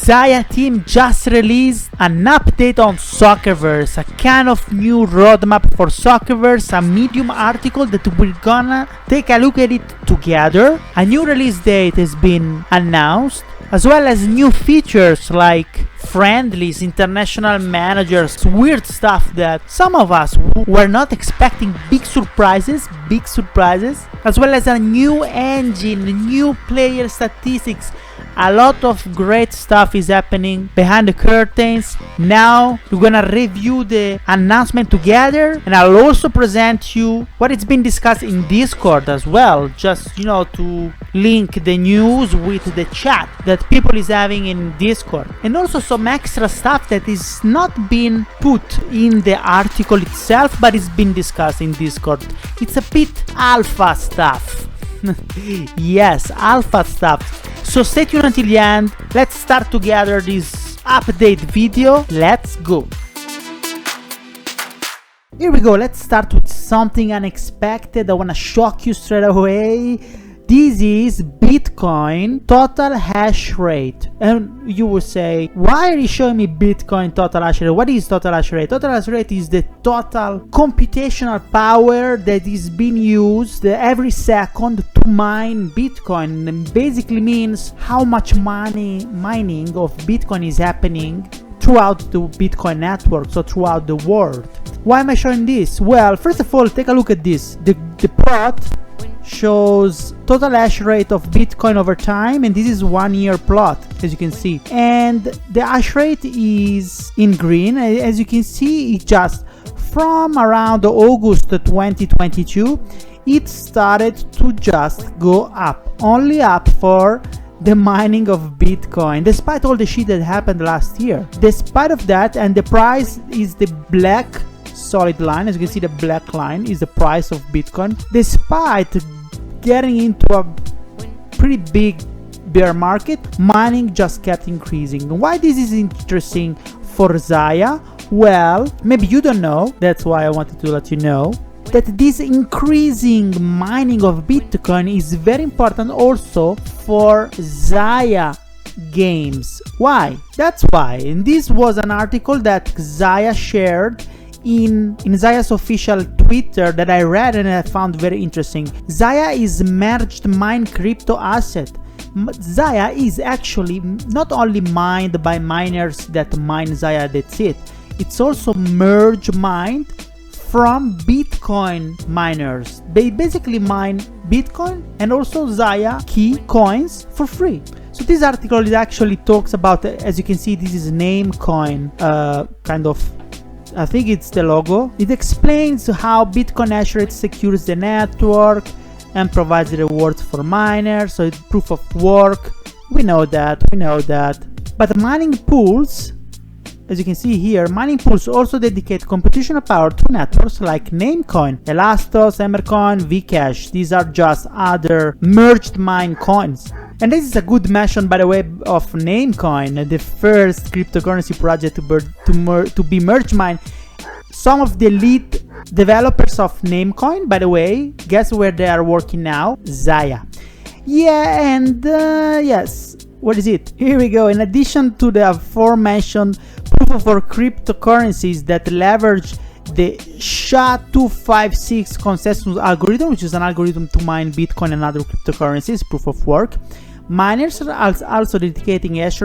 Xaya team just released an update on Soccerverse, a kind of new roadmap for Soccerverse, a Medium article that we're gonna take a look at it together. A new release date has been announced, as well as new features like friendlies, international managers, weird stuff that some of us were not expecting. Big surprises, as well as a new engine, new player statistics. A lot of great stuff is happening behind the curtains. Now we're gonna review the announcement together, and I'll also present you what it's been discussed in Discord as well, just to link the news with the chat that people is having in Discord, and also some extra stuff that is not been put in the article itself, but it's been discussed in Discord. It's a bit alpha stuff. Yes, alpha stuff. So stay tuned until the end. Let's start together this update video. Let's go. Here we go. Let's start with something unexpected. I want to shock you straight away. This is Bitcoin total hash rate. And you will say, why are you showing me Bitcoin total hash rate? What is total hash rate? Total hash rate is the total computational power that is being used every second to mine Bitcoin. And basically means how much mining of Bitcoin is happening throughout the Bitcoin network, so throughout the world. Why am I showing this? Well, first of all, take a look at this. The plot shows total hash rate of Bitcoin over time, and this is 1 year plot, as you can see, and the hash rate is in green. As you can see, it just from around August 2022 it started to just go up, only up for the mining of Bitcoin, despite all the shit that happened last year. Despite of that, and the price is the black solid line. As you can see, the black line is the price of Bitcoin. Despite getting into a pretty big bear market, mining just kept increasing. Why this is interesting for Xaya? Well, maybe you don't know, that's why I wanted to let you know that this increasing mining of Bitcoin is very important also for Xaya games. Why? That's why, and this was an article that Xaya shared in Xaya's official Twitter that I read and I found very interesting. Xaya is merged mine crypto asset. Xaya is actually not only mined by miners that mine Xaya, that's it. It's also merge mined from Bitcoin miners. They basically mine Bitcoin and also Xaya key coins for free. So this article actually talks about, as you can see, this is Namecoin, kind of, I think it's the logo. It explains how Bitcoin hash rate secures the network and provides rewards for miners, so it's proof of work. We know that. But mining pools, as you can see here, mining pools also dedicate computational power to networks like Namecoin, Elastos, Emercoin, Vcash. These are just other merged mine coins. And this is a good mention, by the way, of Namecoin, the first cryptocurrency project to be merge mined. Some of the lead developers of Namecoin, by the way, guess where they are working now? Xaya. Yeah, and yes, what is it? Here we go. In addition to the aforementioned proof for cryptocurrencies that leverage the SHA-256 consensus algorithm, which is an algorithm to mine Bitcoin and other cryptocurrencies, proof of work, miners are also dedicating hash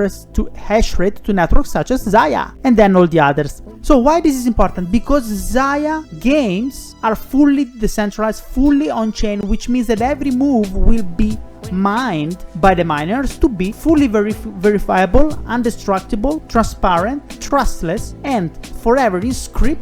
rate to networks such as Xaya, and then all the others. So why this is important? Because Xaya games are fully decentralized, fully on-chain, which means that every move will be mined by the miners to be fully verifiable, indestructible, transparent, trustless, and forever inscripted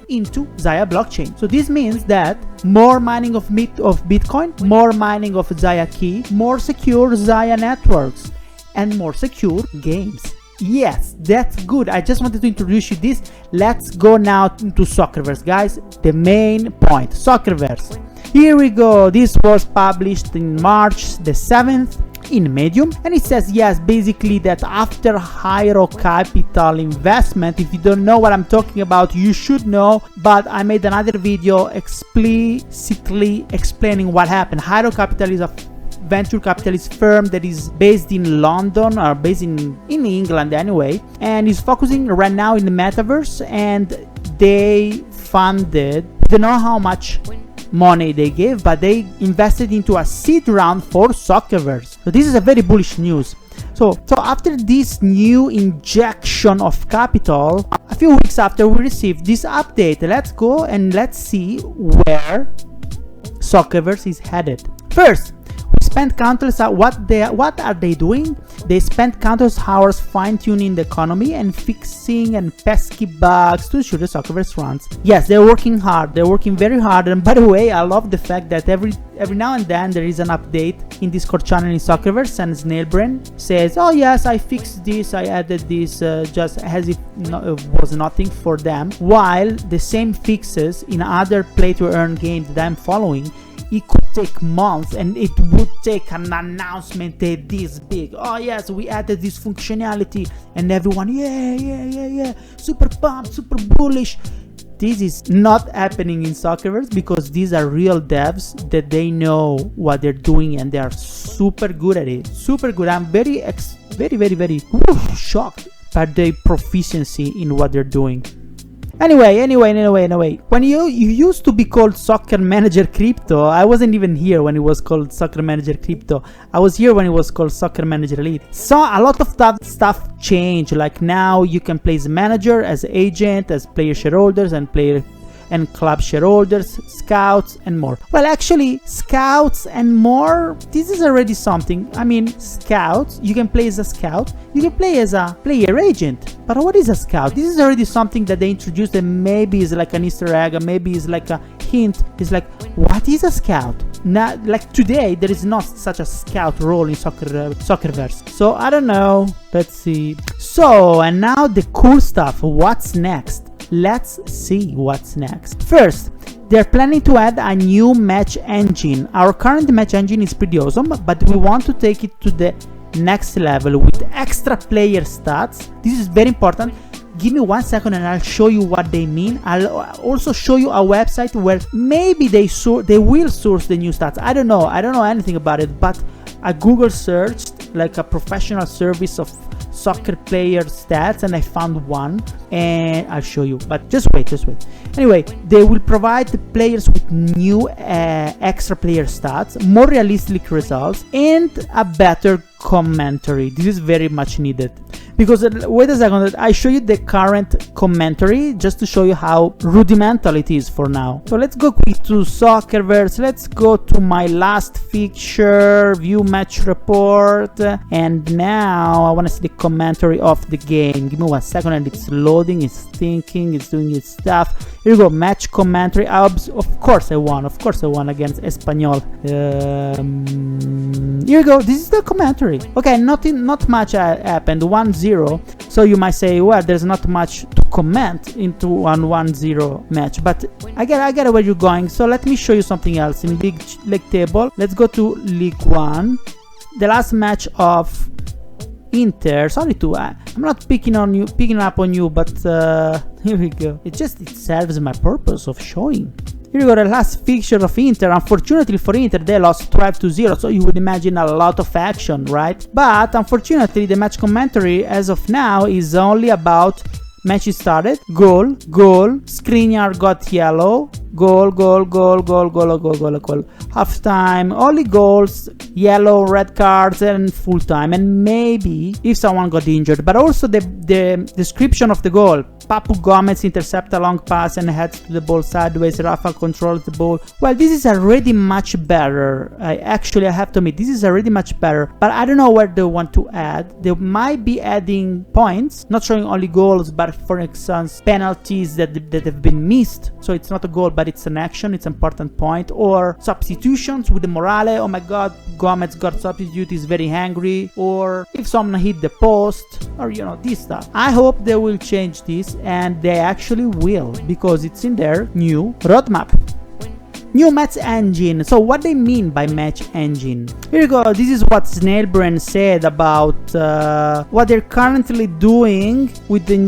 into Xaya blockchain. So this means that more mining of Bitcoin, more mining of Xaya key, more secure Xaya networks, and more secure games. Yes, that's good. I just wanted to introduce you this. Let's go now into Soccerverse, guys. The main point, Soccerverse. Here we go. This was published in March the 7th in Medium, and it says, yes, basically that after Hiro capital investment, if you don't know what I'm talking about, you should know, but I made another video explicitly explaining what happened. Hiro capital is a venture capitalist firm that is based in London, or based in England anyway, and is focusing right now in the metaverse. And they funded, don't know how much money they gave, but they invested into a seed round for Soccerverse. So this is a very bullish news. So after this new injection of capital, a few weeks after we received this update, let's go and let's see where Soccerverse is headed. First, we spent countless hours. What are they doing? They spent countless hours fine-tuning the economy and fixing and pesky bugs to ensure the Soccerverse runs. Yes, they're working hard. They're working very hard. And by the way, I love the fact that every now and then there is an update in Discord channel in Soccerverse, and Snailbrain says, "Oh yes, I fixed this. I added this," just as if it was nothing for them. While the same fixes in other play-to-earn games that I'm following, it could take months, and it would take an announcement this big. "Oh yes, we added this functionality," and everyone, yeah, super pumped, super bullish. This is not happening in Soccerverse because these are real devs that they know what they're doing and they are super good at it. Super good. I'm very shocked by their proficiency in what they're doing. Anyway, when you used to be called Soccermanager Crypto, I wasn't even here when it was called Soccermanager Crypto. I was here when it was called Soccermanager Elite. So a lot of that stuff changed. Like now you can play as manager, as agent, as player shareholders, and player and club shareholders, scouts, and more. Well, actually, scouts and more, this is already something. I mean, scouts, you can play as a scout, you can play as a player agent. But what is a scout? This is already something that they introduced, and maybe is like an Easter egg, or maybe is like a hint. It's like, what is a scout? Now, like today, there is not such a scout role in Soccerverse. So I don't know. Let's see. So, and now the cool stuff. What's next? Let's see what's next. First, they're planning to add a new match engine. Our current match engine is pretty awesome, but we want to take it to the next level with extra player stats. This is very important. Give me 1 second and I'll show you what they mean. I'll also show you a website where maybe they will source the new stats. I don't know anything about it, but I Google searched like a professional service of soccer player stats, and I found one, and I'll show you, but just wait. Anyway, they will provide the players with new extra player stats, more realistic results, and a better commentary. This is very much needed. Because wait a second, I show you the current commentary just to show you how rudimental it is for now. So let's go quick to Soccerverse. Let's go to my last fixture, view match report, and now I want to see the commentary of the game. Give me 1 second, and it's loading, it's thinking, it's doing its stuff. Here we go, match commentary. Of course I won against Espanyol. Here we go, this is the commentary. Okay, not much happened. 1-0. So you might say, well, there's not much to comment into 1-0 match, but I get where you're going. So let me show you something else in league table. Let's go to League 1. The last match of Inter. Sorry to I'm not picking up on you, but here we go. It serves my purpose of showing. Here we go, the last fixture of Inter. Unfortunately for Inter, they lost 12-0, so you would imagine a lot of action, right? But unfortunately, the match commentary as of now is only about matches started, goal, Skriniar got yellow, goal, half time, only goals, yellow, red cards, and full time, and maybe if someone got injured. But also the description of the goal: Papu Gomez intercept a long pass and heads to the ball sideways, Rafa controls the ball. Well, this is already much better. I have to admit, this is already much better, but I don't know where they want to add. They might be adding points, not showing only goals, but for instance penalties that have been missed, so it's not a goal but it's an action, it's an important point, or substitutions with the morale. Oh my god, Gomez got substitute, he's very angry, or if someone hit the post, or this stuff. I hope they will change this, and they actually will, because it's in their new roadmap. New match engine. So what they mean by match engine? Here you go. This is what Snailbrain said about what they're currently doing with the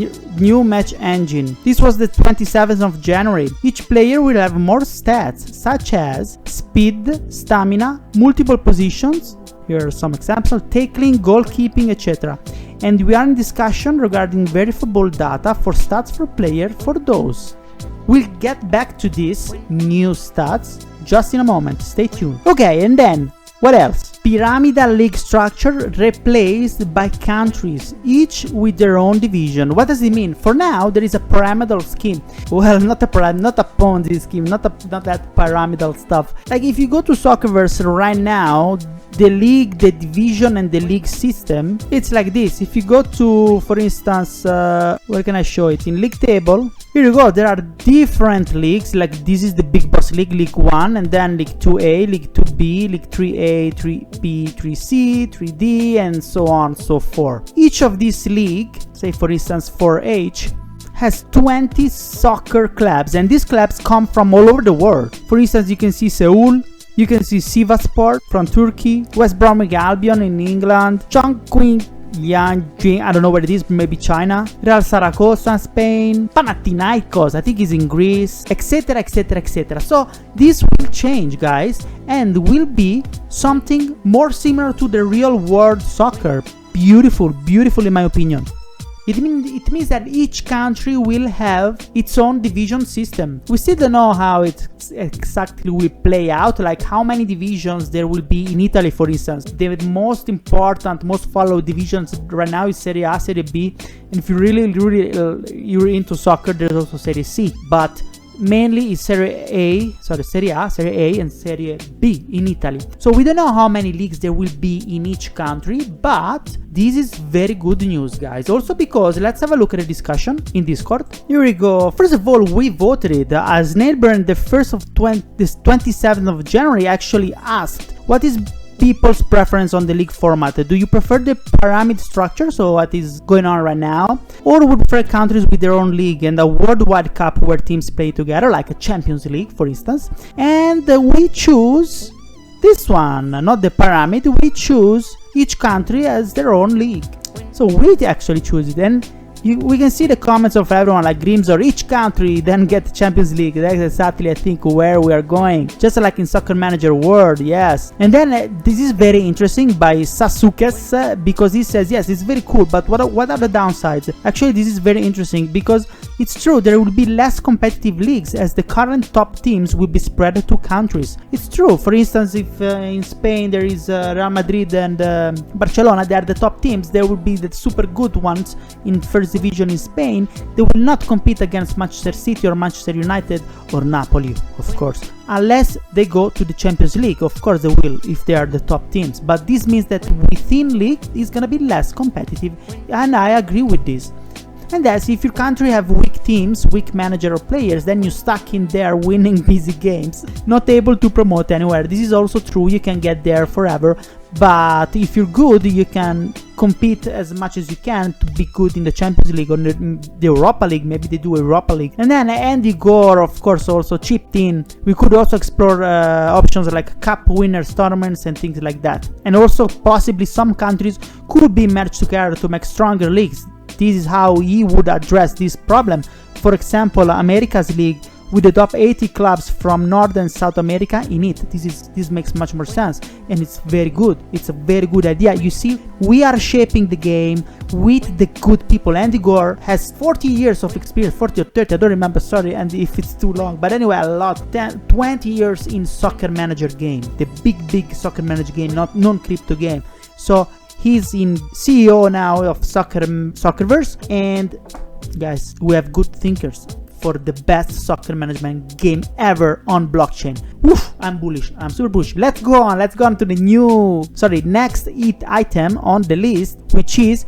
new match engine. This was the 27th of January. Each player will have more stats such as speed, stamina, multiple positions. Here are some examples: tackling, goalkeeping, etc. And we are in discussion regarding verifiable data for stats for player for those. We'll get back to this new stats just in a moment, stay tuned. Okay, and then, what else? Pyramidal league structure replaced by countries, each with their own division. What does it mean? For now, there is a pyramidal scheme. Well, not a Ponzi scheme, not that pyramidal stuff. Like if you go to Soccerverse right now, the league, the division, and the league system, it's like this. If you go to, for instance, where can I show it? In league table, here you go. There are different leagues. Like this is the Big Boss League, League 1, and then League 2A, League 2B, League 3A, 3B, 3C, 3D, and so on and so forth. Each of these league, say for instance 4H, has 20 soccer clubs, and these clubs come from all over the world. For instance, you can see Seoul, you can see Sivasspor from Turkey, West Bromwich Albion in England, Chongqing Lianjing, I don't know where it is, maybe China, Real Zaragoza, Spain, Panathinaikos, I think is in Greece, etc, etc, etc. So this will change, guys, and will be something more similar to the real world soccer. Beautiful, beautiful in my opinion. It means that each country will have its own division system. We still don't know how it exactly will play out, like how many divisions there will be in Italy, for instance. The most important, most followed divisions right now is Serie A, Serie B, and if you really you're into soccer, there's also Serie C. But mainly is Serie A, and Serie B in Italy. So we don't know how many leagues there will be in each country, but this is very good news, guys. Also because, let's have a look at the discussion in Discord. Here we go. First of all, we voted it. As Snailbrain, the 27th of January, actually asked, what is people's preference on the league format? Do you prefer the pyramid structure, so what is going on right now, or would prefer countries with their own league and a worldwide cup where teams play together, like a Champions League, for instance? And we choose this one, not the pyramid. We choose each country as their own league. So we actually choose it, and we can see the comments of everyone, like Grims, or each country then get the Champions League. That's exactly, I think, where we are going, just like in Soccer Manager world. Yes. And then this is very interesting by Sasukes, because he says, yes, it's very cool, but what are the downsides? Actually, this is very interesting because it's true, there will be less competitive leagues as the current top teams will be spread to countries. It's true. For instance, if in Spain there is Real Madrid and Barcelona, they are the top teams, there will be the super good ones in first division in Spain. They will not compete against Manchester City or Manchester United or Napoli, of course, unless they go to the Champions League. Of course they will, if they are the top teams, but this means that within league is gonna be less competitive, and I agree with this. And that's if your country have weak teams, weak manager or players, then you're stuck in there winning busy games, not able to promote anywhere. This is also true, you can get there forever, but if you're good, you can compete as much as you can to be good in the Champions League or the Europa League. Maybe they do Europa League. And then Andy Gore, of course, also chipped in. We could also explore options like cup winners tournaments and things like that. And also possibly some countries could be merged together to make stronger leagues. This is how he would address this problem. For example, America's league with the top 80 clubs from North and South America in it. This makes much more sense, and it's very good. It's a very good idea. You see, we are shaping the game with the good people. Andy Gore has 40 years of experience, 40 or 30, I don't remember, sorry, and if it's too long, but anyway, a lot, 20 years in Soccer Manager game, the big Soccer Manager game, not non-crypto game. So he's in CEO now of Soccerverse, and guys, we have good thinkers for the best soccer management game ever on blockchain. Woof, I'm bullish. I'm super bullish. Let's go on to the next item on the list, which is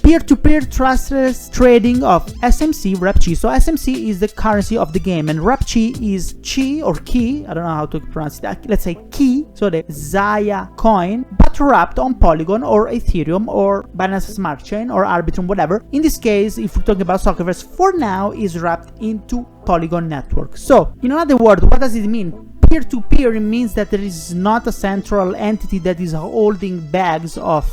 peer-to-peer trustless trading of SMC RepChi. So SMC is the currency of the game, and RepChi is chi or key. I don't know how to pronounce it. Let's say key. So the Xaya coin, but wrapped on Polygon or Ethereum or Binance Smart Chain or Arbitrum, whatever. In this case, if we're talking about Soccerverse, for now is wrapped into Polygon network. So in another word, what does it mean? peer-to-peer means that there is not a central entity that is holding bags of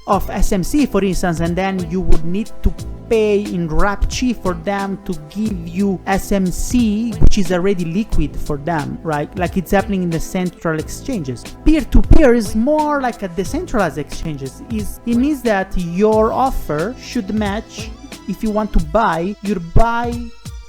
SMC, for instance, and then you would need to pay in WCHI for them to give you SMC, which is already liquid for them, right? Like it's happening in the central exchanges. Peer-to-peer is more like a decentralized exchanges. It means that your offer should match. If you want to buy, your buy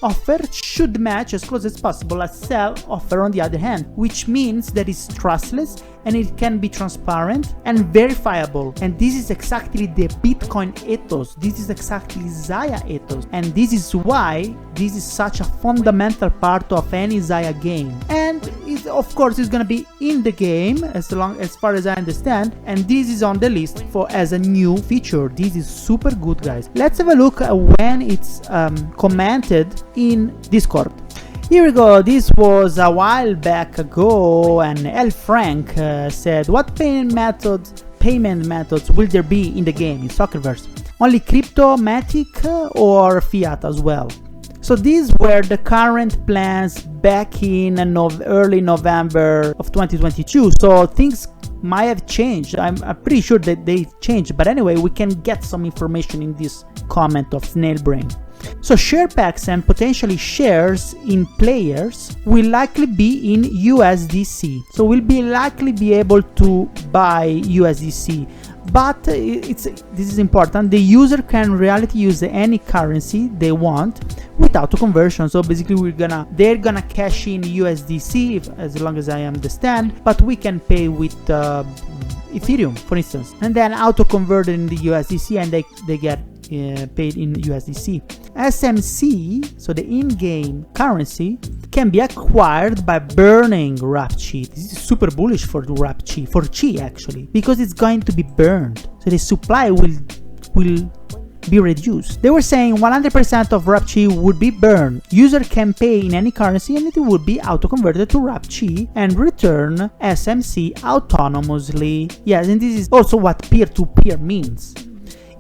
offer should match as close as possible a sell offer on the other hand, which means that it's trustless and it can be transparent and verifiable. And this is exactly the Bitcoin ethos. This is exactly Xaya ethos. And this is why this is such a fundamental part of any Xaya game. And it, of course, is going to be in the game as far as I understand. And this is on the list as a new feature. This is super good, guys. Let's have a look at when it's commented in Discord. Here we go. This was a while back ago, and L. Frank said, what payment methods will there be in the game in Soccerverse? Only crypto, matic, or fiat as well? So these were the current plans back in early November of 2022. So things might have changed. I'm pretty sure that they changed. But anyway, we can get some information in this comment of Snailbrain. So share packs and potentially shares in players will likely be in USDC. So we'll likely be able to buy USDC. But this is important. The user can in reality use any currency they want without a conversion. So basically they're gonna cash in USDC as long as I understand, but we can pay with Ethereum, for instance, and then auto converted in the USDC, and they get paid in USDC. SMC, so the in-game currency, can be acquired by burning WCHI. This is super bullish for WCHI, for Chi actually, because it's going to be burned. So the supply will be reduced. They were saying 100% of WCHI would be burned. User can pay in any currency and it would be auto-converted to WCHI and return SMC autonomously. Yes, and this is also what peer-to-peer means.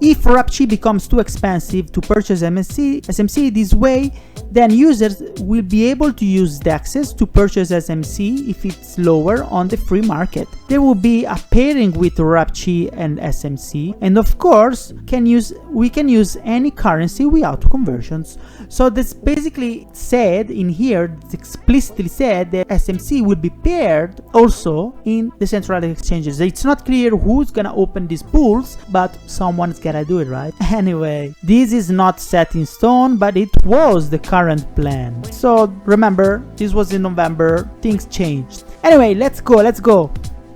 If WCHI becomes too expensive to purchase SMC this way, then users will be able to use DEXs to purchase SMC if it's lower on the free market. There will be a pairing with WCHI and SMC, and of course we can use any currency without conversions. So that's basically said in here, it's explicitly said that SMC will be paired also in the centralized exchanges. It's not clear who's gonna open these pools, but someone's gonna do it, right? Anyway, this is not set in stone, but it was the current plan. So remember, this was in November, things changed. Anyway, let's go.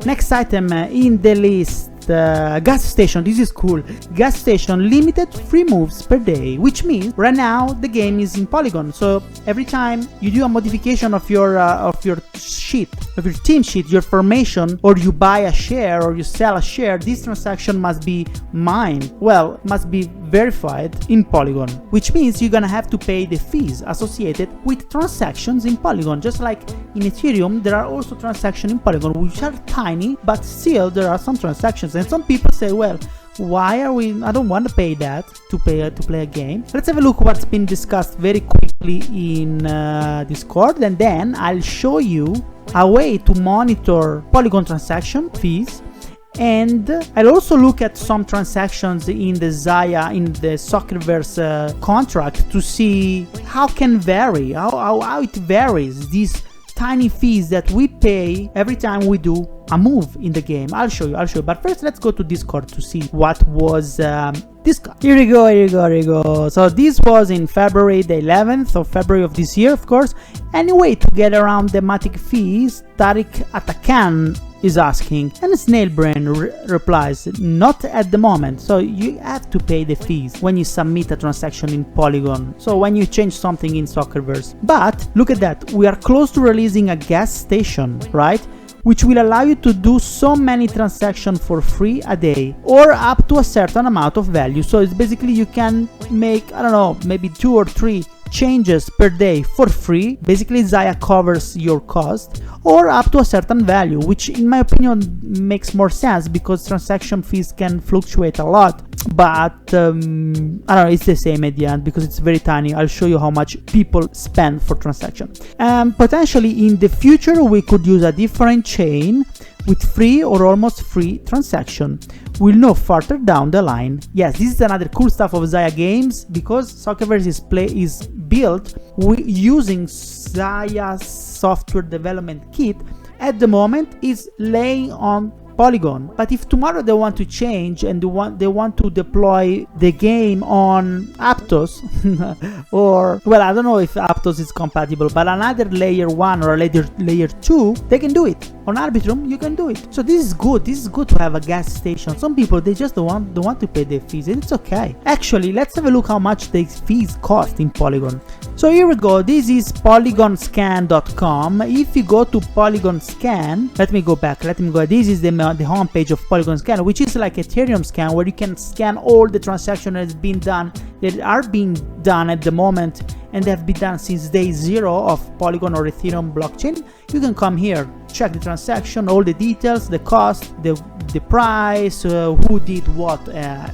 Next item in the list, gas station. This is cool. Gas station, limited free moves per day, which means right now the game is in Polygon. So every time you do a modification of your sheet, of your team sheet, your formation, or you buy a share or you sell a share, this transaction must be mined. Well, must be verified in Polygon, which means you're gonna have to pay the fees associated with transactions in Polygon. Just like in Ethereum, there are also transactions in Polygon, which are tiny, but still there are some transactions. And some people say, well, why are we? I don't want to pay that to play a game. Let's have a look what's been discussed very quickly in Discord, and then I'll show you a way to monitor Polygon transaction fees. And I'll also look at some transactions in the Xaya, in the Soccerverse contract, to see how can vary, how it varies, these tiny fees that we pay every time we do a move in the game. I'll show you. But first, let's go to Discord to see what was discussed. Here we go. So this was in February, the 11th of February of this year, of course. Anyway, to get around the matic fees, Tariq Atakan is asking, and Snailbrain replies, not at the moment. So you have to pay the fees when you submit a transaction in Polygon, so when you change something in Soccerverse. But look at that, we are close to releasing a gas station, right, which will allow you to do so many transactions for free a day, or up to a certain amount of value. So it's basically you can make, I don't know, maybe 2 or 3 changes per day for free. Basically Xaya covers your cost, or up to a certain value, which in my opinion makes more sense because transaction fees can fluctuate a lot. but I don't know, it's the same at the end because it's very tiny. I'll show you how much people spend for transaction. Potentially in the future we could use a different chain with free or almost free transaction. We'll know further down the line. Yes, this is another cool stuff of Xaya games, because Soccerverse is built using Xaya software development kit. At the moment is laying on Polygon, but if tomorrow they want to change and they want to deploy the game on Aptos or, well, I don't know if Aptos is compatible, but another layer 1 or a layer 2, they can do it. On Arbitrum you can do it. So this is good to have a gas station. Some people, they just don't want to pay their fees, and it's okay. Actually, let's have a look how much the fees cost in Polygon. So here we go, this is polygonscan.com. If you go to Polygon Scan, let me go, this is the homepage of Polygon Scan, which is like Ethereum Scan, where you can scan all the transactions that are being done at the moment, and they have been done since day 0 of Polygon or Ethereum blockchain. You can come here, check the transaction, all the details, the cost, the price, who did what,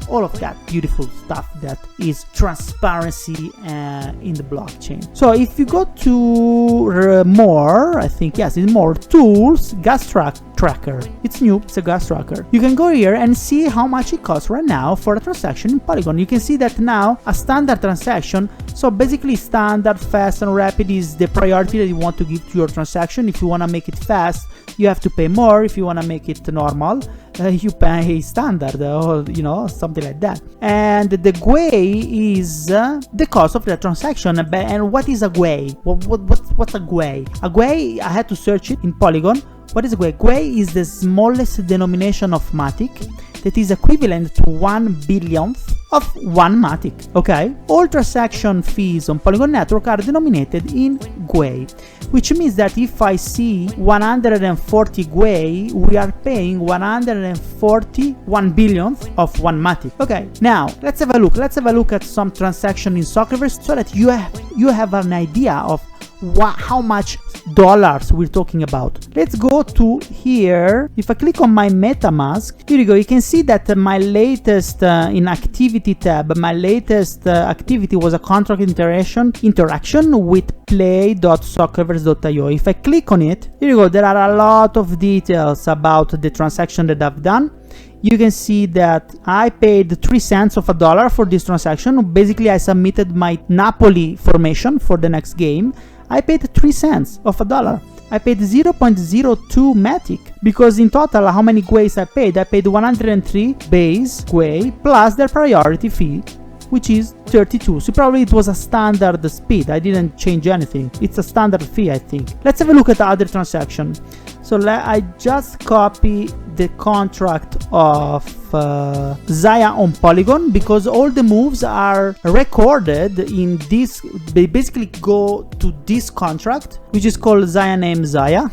all of that beautiful stuff that is transparency in the blockchain. So if you go to more, I think, yes, it's more tools, gas tracker. It's new, it's a gas tracker. You can go here and see how much it costs right now for a transaction in Polygon. You can see that now a standard transaction, so basically standard, fast and rapid is the priority that you want to give to your transaction. If you want to make it fast, you have to pay more. If you want to make it normal, you pay standard, or something like that. And the GUI is the cost of the transaction. And what is a GUI? What's a GUI? A GUI, I had to search it in Polygon. What is a GUI? GUI is the smallest denomination of Matic that is equivalent to 1/1000th of one Matic. Okay, all transaction fees on Polygon network are denominated in GUI, which means that if I see 140 GUI, we are paying 140 1/1000th of one Matic. Okay, now let's have a look at some transaction in Soccerverse so that you have an idea of how much dollars we're talking about. Let's go to here. If I click on my MetaMask, here you go, you can see that my latest in activity tab, my latest activity was a contract interaction with play.soccerverse.io. If I click on it, here you go, there are a lot of details about the transaction that I've done. You can see that I paid 3 cents of a dollar for this transaction. Basically, I submitted my Napoli formation for the next game. I paid 3 cents of a dollar. I paid 0.02 Matic, because in total, how many GUIs I paid? I paid 103 base GUI plus their priority fee, which is 32. So probably it was a standard speed. I didn't change anything. It's a standard fee, I think. Let's have a look at the other transaction. So I just copy the contract of Xaya on Polygon, because all the moves are recorded in this. They basically go to this contract, which is called Xaya name Xaya.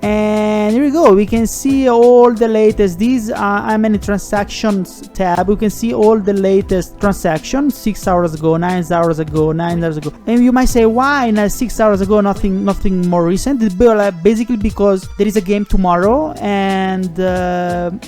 And here we go, we can see all the latest. These are how many transactions tab. We can see all the latest transactions 6 hours ago, 9 hours ago, 9 hours ago. And you might say, why 6 hours ago, nothing more recent? It's basically because there is a game tomorrow, and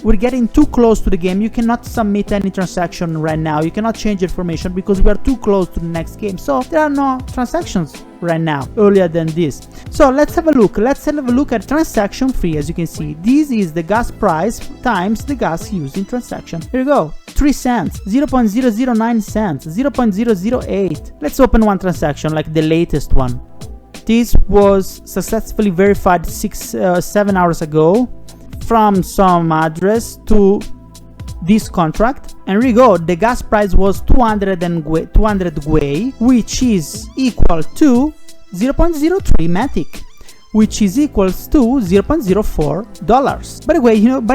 we're getting too close to the game. You cannot submit any transaction right now. You cannot change information because we are too close to the next game. So there are no transactions right now earlier than this. So let's have a look. Let's have a look at transaction fee. As you can see, this is the gas price times the gas used in transaction. Here you go, 3 cents, 0.009 cents, 0.008. Let's open one transaction, like the latest one. This was successfully verified 7 hours ago from some address to this contract, and here we go, the gas price was 200 GUI, which is equal to 0.03 Matic, which is equals to $0.04. By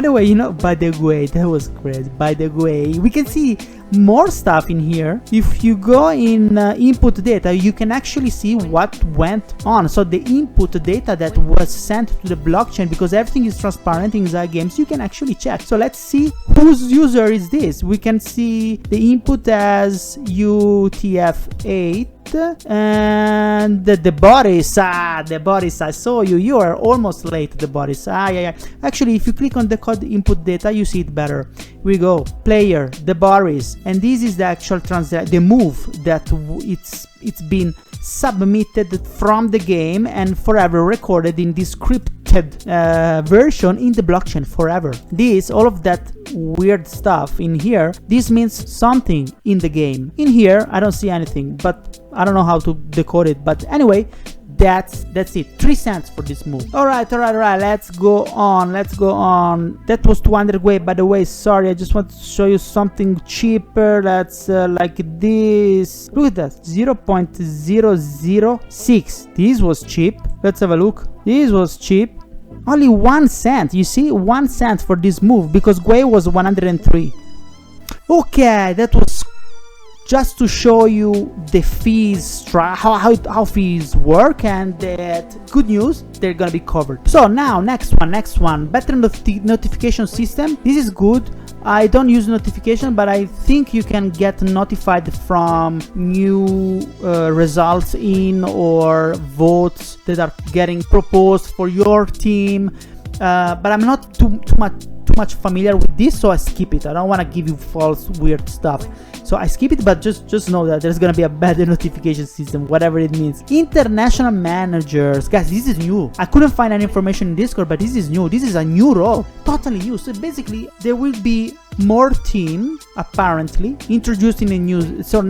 the way, that was crazy. By the way, we can see more stuff in here. If you go in input data, you can actually see what went on. So the input data that was sent to the blockchain, because everything is transparent in Xaya games, you can actually check. So let's see whose user is this. We can see the input as UTF-8. And the Boris, the Boris, I saw you. You are almost late, the Boris. Yeah. Actually, if you click on the code input data, you see it better. Here we go. Player, the Boris, and this is the actual the move that it's been submitted from the game and forever recorded in this encrypted version in the blockchain forever. All of that weird stuff in here, this means something in the game. In here, I don't see anything, but I don't know how to decode it. But anyway, that's it. 3 cents for this move. All right. Let's go on. That was 200 Gwei, by the way. Sorry, I just want to show you something cheaper. That's like this. Look at that, 0.006. This was cheap. Let's have a look. This was cheap. Only 1 cent. You see, 1 cent for this move because Gwei was 103. Okay, that was just to show you the fees, how fees work, and that good news, they're gonna be covered. So now next one, better notification system. This is good. I don't use notification, but I think you can get notified from new results in or votes that are getting proposed for your team. But I'm not too much familiar with this, so I skip it. I don't want to give you false weird stuff, so I skip it. But just know that there's gonna be a better notification system, whatever it means. International managers, guys, this is new. I couldn't find any information in Discord, but this is new. This is a new role, totally new. So basically, there will be more team apparently introduced in the news. So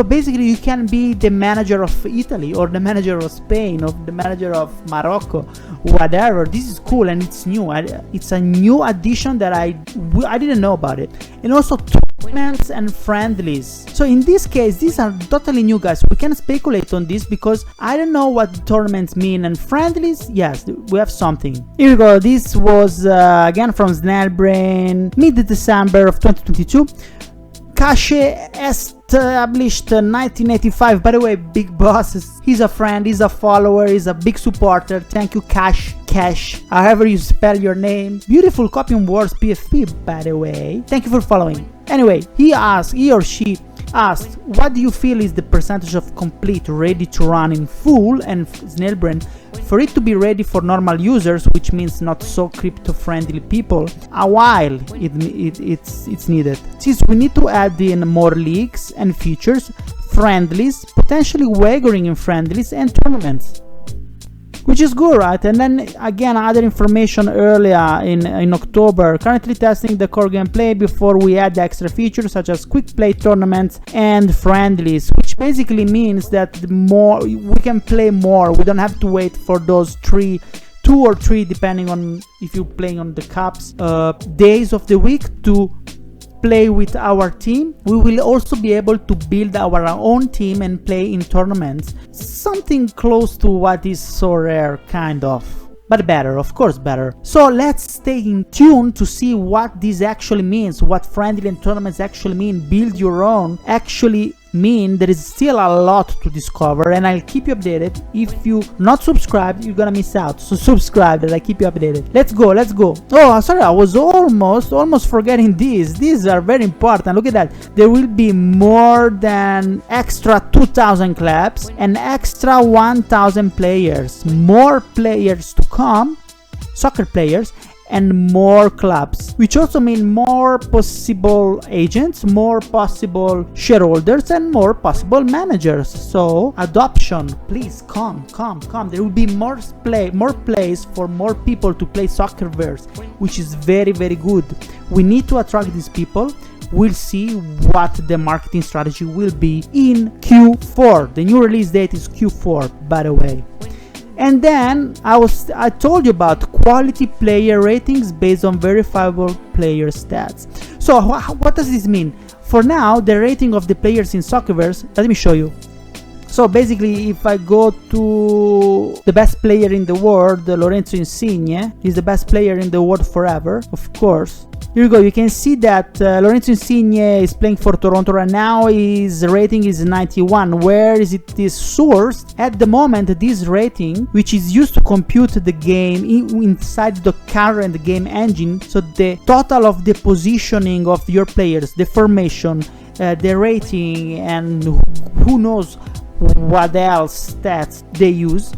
basically you can be the manager of Italy or the manager of Spain or the manager of Morocco, whatever. This is cool and it's new. It's a new addition that I didn't know about it. And also tournaments and friendlies. So in this case, these are totally new, guys. We can speculate on this because I don't know what tournaments mean, and friendlies, yes, we have something. Here we go. This was again from Snellbrain, mid-December of 2022. Cache established 1985. By the way, big boss, he's a friend, he's a follower, he's a big supporter. Thank you, Cache, however you spell your name. Beautiful copy on Wars PFP, by the way. Thank you for following. Anyway, he or she asked, what do you feel is the percentage of complete ready to run in full and Snellbrain for it to be ready for normal users, which means not so crypto friendly people, a while it's needed, since we need to add in more leagues and features, friendlies, potentially wagering in friendlies and tournaments, which is good, right? And then again, other information earlier in October, currently testing the core gameplay before we add extra features such as quick play tournaments and friendlies, which basically means that we can play more. We don't have to wait for those 2 or 3, depending on if you're playing on the cups, days of the week to play with our team. We will also be able to build our own team and play in tournaments, something close to what is so rare, kind of, but better, of course better. So let's stay in tune to see what this actually means, what friendly and tournaments actually mean, build your own actually mean. There is still a lot to discover, and I'll keep you updated. If you not subscribed, you're gonna miss out, so subscribe and I keep you updated. Let's go. Oh, sorry, I was almost forgetting these are very important. Look at that, there will be more than extra 2,000 clubs and extra 1,000 players, more players to come, soccer players, and more clubs, which also mean more possible agents, more possible shareholders, and more possible managers. So adoption, please come. There will be more plays for more people to play Soccerverse, which is very, very good. We need to attract these people. We'll see what the marketing strategy will be in Q4. The new release date is Q4, by the way. And then I told you about quality player ratings based on verifiable player stats. So what does this mean? For now, the rating of the players in Soccerverse, let me show you. So basically, if I go to the best player in the world, Lorenzo Insigne, he's the best player in the world forever, of course. Here you go, you can see that Lorenzo Insigne is playing for Toronto right now. His rating is 91. Where is it is sourced? At the moment, this rating, which is used to compute the game inside the current game engine, so the total of the positioning of your players, the formation, the rating, and who knows what else stats they use.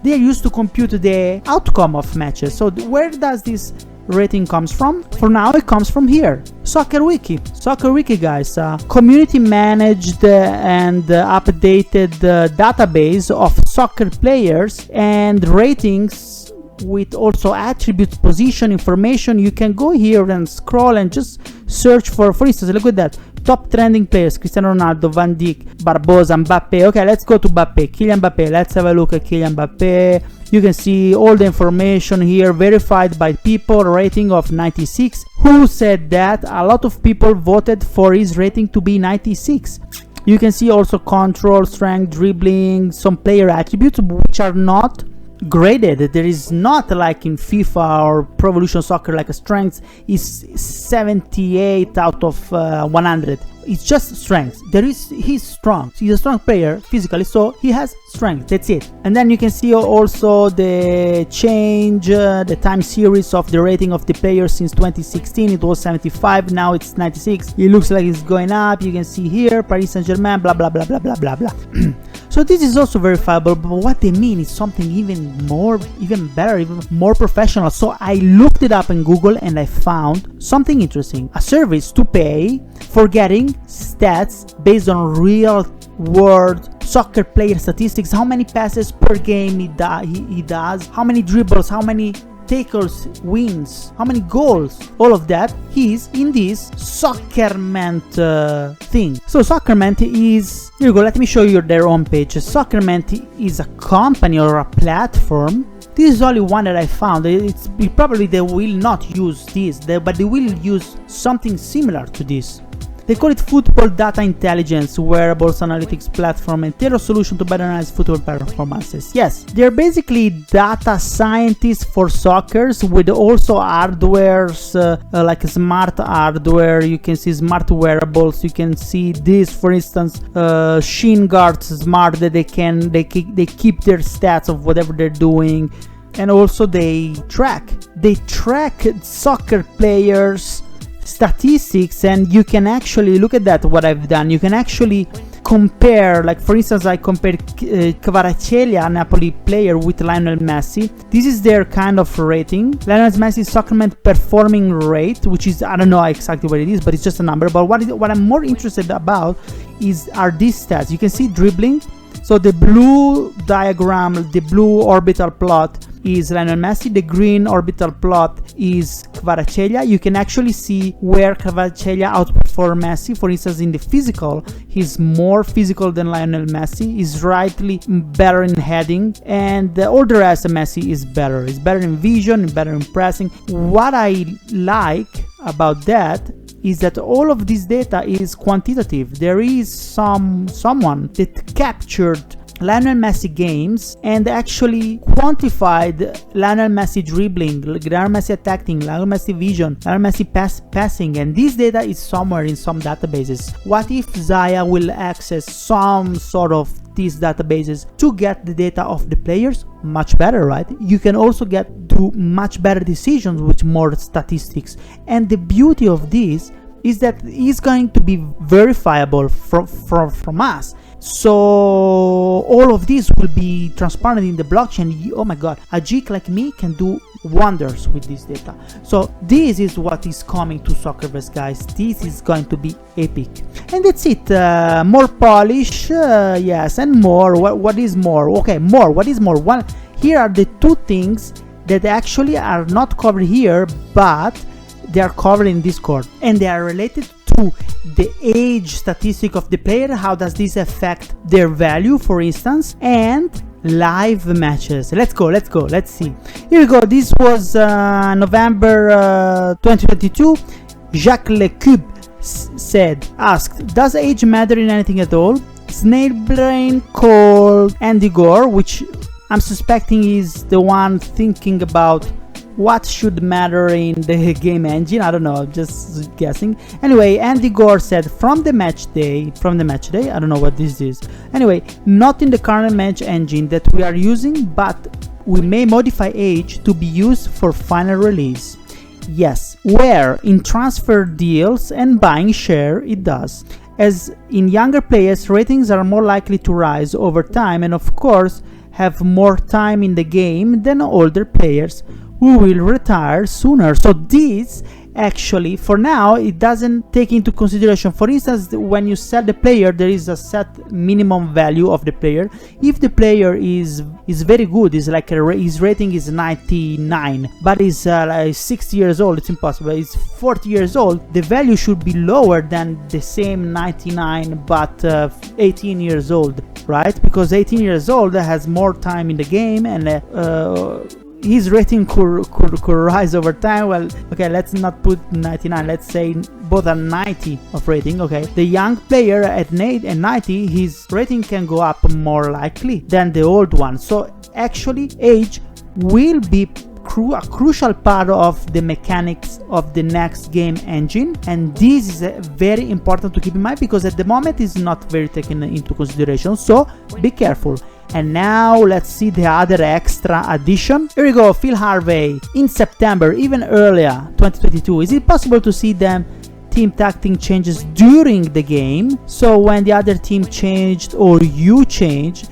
They are used to compute the outcome of matches. So where does this rating comes from? For now it comes from here, SoccerWiki guys, community managed and updated database of soccer players and ratings with also attributes, position information. You can go here and scroll and just search for instance, look at that, top trending players: Cristiano Ronaldo, Van Dijk, Barbosa, Mbappe. Okay, let's go to Mbappe, Kylian Mbappe. Let's have a look at Kylian Mbappe. You can see all the information here, verified by people, rating of 96. Who said that? A lot of people voted for his rating to be 96. You can see also control, strength, dribbling, some player attributes which are not graded. There is not like in FIFA or Pro Evolution Soccer like a strength is 78 out of 100. It's just strength. He's strong. He's a strong player physically, so he has strength. That's it. And then you can see also the change, the time series of the rating of the player since 2016. It was 75, now it's 96. It looks like it's going up. You can see here Paris Saint-Germain, blah blah blah blah blah blah blah. So this is also verifiable, but what they mean is something even better, even more professional. So I looked it up in Google and I found something interesting. A service to pay for getting stats based on real world soccer player statistics, how many passes per game he does, how many dribbles, how many tackles, wins, how many goals, all of that. He's in this Soccerment thing. So Soccerment is, here you go, let me show you their homepage. Soccerment is a company or a platform. This is only one that I found. Probably they will not use this, but they will use something similar to this. They call it Football Data Intelligence, wearables analytics platform, and tailored solution to better analyze football performances. Yes, they're basically data scientists for soccer with also hardwares like smart hardware. You can see smart wearables. You can see this, for instance, Shin Guard Smart, that they keep their stats of whatever they're doing, and also they track soccer players statistics. And you can actually look at that, what I've done. You can actually compare, like for instance I compared Kvaratskhelia, Napoli player, with Lionel Messi. This is their kind of rating. Lionel Messi's Soccerment performing rate, which is, I don't know exactly what it is, but it's just a number. But what I'm more interested about are these stats. You can see dribbling. So the blue diagram, the blue orbital plot is Lionel Messi, the green orbital plot is Kvaratskhelia. You can actually see where Kvaratskhelia outperforms Messi. For instance, in the physical, he's more physical than Lionel Messi. He's rightly better in heading, and all the rest of Messi is better. He's better in vision, better in pressing. What I like about that is that all of this data is quantitative. There is someone that captured Lionel Messi games and actually quantified Lionel Messi dribbling, Lionel Messi attacking, Lionel Messi vision, Lionel Messi passing, and this data is somewhere in some databases. What if Xaya will access some sort of these databases to get the data of the players? Much better, right? You can also do much better decisions with more statistics. And the beauty of this is that it's going to be verifiable from us. So all of this will be transparent in the blockchain. Oh my god, a geek like me can do wonders with this data. So this is what is coming to Soccerverse, guys. This is going to be epic. And that's it. More polish, yes, and more. What is more? Okay, more. What is more? One. Here are the two things that actually are not covered here, but they are covered in Discord, and they are related to the age statistic of the player. How does this affect their value, for instance, and live matches. Let's see. Here we go. This was November 2022. Jacques Lecube asked, does age matter in anything at all? Snailbrain called Andy Gore, which I'm suspecting is the one thinking about what should matter in the game engine. I don't know, I'm just guessing. Anyway, Andy Gore said, from the match day, I don't know what this is. Anyway, not in the current match engine that we are using, but we may modify age to be used for final release. Yes, where in transfer deals and buying share it does. as in younger players, ratings are more likely to rise over time and of course have more time in the game than older players who will retire sooner. So this actually, for now, it doesn't take into consideration, for instance, when you sell the player, there is a set minimum value of the player. If the player is very good, is like his rating is 99, but is like 60 years old, it's impossible. It's 40 years old, the value should be lower than the same 99 but 18 years old, right? Because 18 years old has more time in the game and his rating could rise over time. Well, okay, let's not put 99, let's say both are 90 of rating. Okay, the young player at 90, his rating can go up more likely than the old one. So actually age will be a crucial part of the mechanics of the next game engine, and this is very important to keep in mind because at the moment it's not very taken into consideration, so be careful. And now let's see the other extra addition. Here we go, Phil Harvey. In September, even earlier, 2022, is it possible to see them team tactic changes during the game? So when the other team changed or you changed,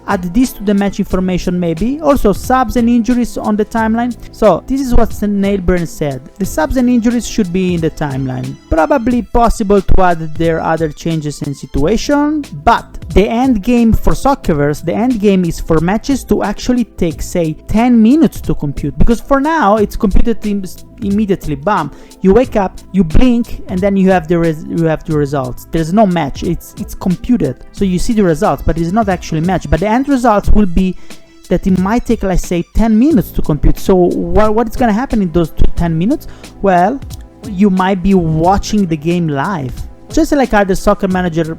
add this to the match information maybe. Also subs and injuries on the timeline. So this is what Nailburn said. The subs and injuries should be in the timeline. Probably possible to add their other changes and situation, but the end game for Soccerverse, the end game is for matches to actually take, say, 10 minutes to compute, because for now it's computed immediately. Bam, you wake up, you blink, and then you have the results. There's no match, it's computed, so you see the results, but it's not actually match. But the end results will be that it might take, let's say, 10 minutes to compute. So what is going to happen in those 10 minutes? Well, you might be watching the game live, just like other soccer manager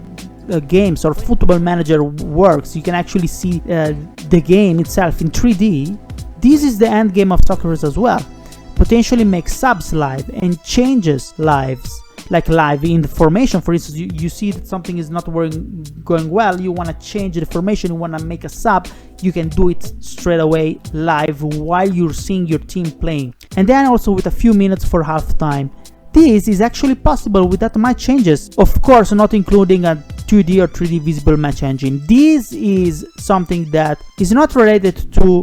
games or football manager works. You can actually see the game itself in 3D. This is the end game of Soccerverse as well. Potentially make subs live and changes lives, like live in the formation. For instance, you see that something is not going well, you want to change the formation, you want to make a sub, you can do it straight away live while you're seeing your team playing, and then also with a few minutes for halftime. This is actually possible without much changes, of course not including a 2D or 3D visible match engine. This is something that is not related to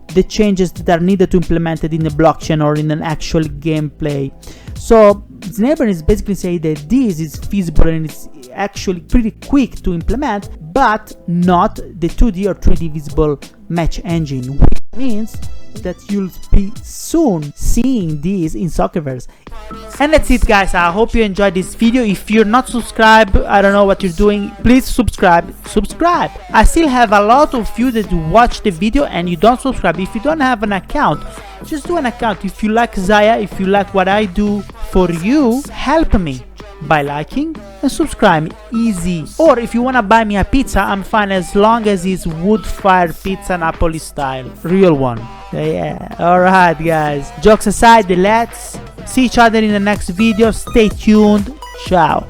the changes that are needed to implement it in the blockchain or in an actual gameplay. So Snaber is basically saying that this is feasible and it's actually pretty quick to implement, but not the 2D or 3D visible match engine, which means that you'll be soon seeing this in Soccerverse. And that's it, guys. I hope you enjoyed this video. If you're not subscribed, I don't know what you're doing, please subscribe. I still have a lot of you that watch the video and you don't subscribe. If you don't have an account, just do an account. If you like Xaya, if you like what I do for you, help me by liking and subscribe. Easy. Or if you want to buy me a pizza, I'm fine, as long as it's wood-fired pizza, Napoli style, real one. Yeah, alright guys, jokes aside, let's see each other in the next video. Stay tuned. Ciao.